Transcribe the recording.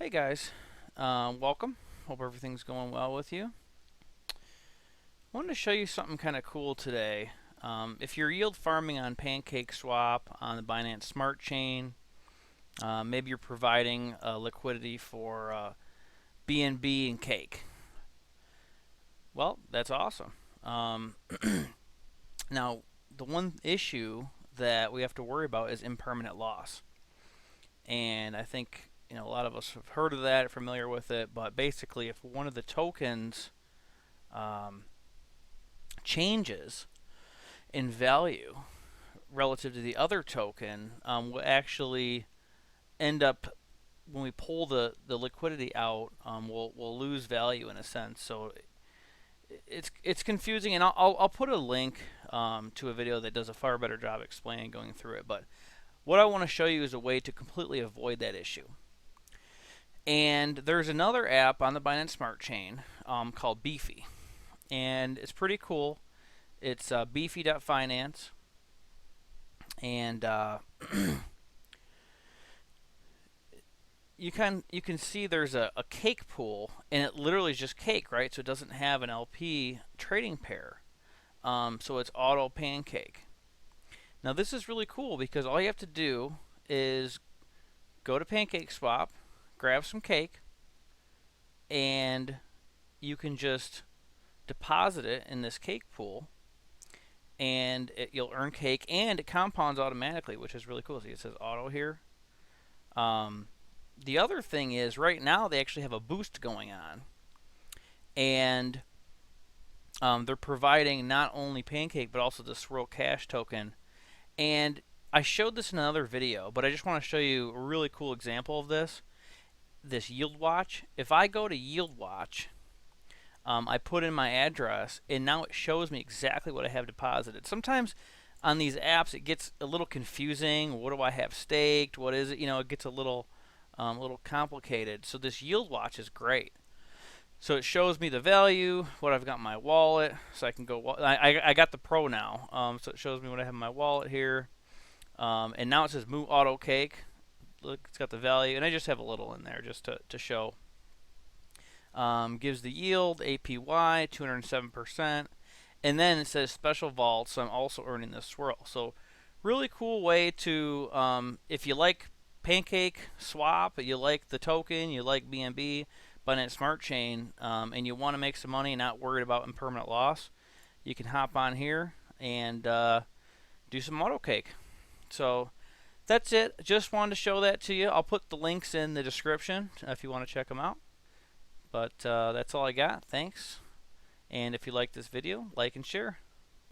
Hey guys, welcome. Hope everything's going well with you. I wanted to show you something kind of cool today. If you're yield farming on Pancake swap on the Binance Smart Chain, maybe you're providing liquidity for BNB and Cake. Well, that's awesome. Now, the one issue that we have to worry about is impermanent loss. And I think a lot of us have heard of that, familiar with it, but basically if one of the tokens changes in value relative to the other token, will actually end up, when we pull the liquidity out, we'll lose value in a sense. So it's confusing, and I'll put a link to a video that does a far better job explaining going through it. But what I want to show you is a way to completely avoid that issue. And there's another app on the Binance Smart Chain called Beefy, and it's pretty cool. It's Beefy Finance, and you can see there's a cake pool, and it literally is just cake, right? So it doesn't have an LP trading pair. So it's auto Pancake. Now this is really cool because all you have to do is go to Pancake Swap, grab some cake, and you can just deposit it in this cake pool, and you'll earn cake, and it compounds automatically, which is really cool. See, it says auto here. The other thing is, right now they actually have a boost going on, and they're providing not only Pancake but also the Swirl Cash token. And I showed this in another video, but I just want to show you a really cool example of this Yieldwatch. If I go to Yieldwatch, I put in my address, and now it shows me exactly what I have deposited. Sometimes on these apps it gets a little confusing. What do I have staked? What is it? It gets a little complicated. So this Yieldwatch is great. So it shows me the value, what I've got in my wallet, so I can go. I got the Pro now, so it shows me what I have in my wallet here, and now it says Move Auto Cake. Look, it's got the value, and I just have a little in there just to show. Gives the yield, APY, 207%, and then it says Special Vault, so I'm also earning this swirl. So really cool way to, if you like Pancake Swap, you like the token, you like BNB, Binance Smart Chain, and you want to make some money, not worried about impermanent loss, you can hop on here and do some auto cake. So that's it. Just wanted to show that to you. I'll put the links in the description if you want to check them out. But that's all I got. Thanks. And if you like this video, like and share.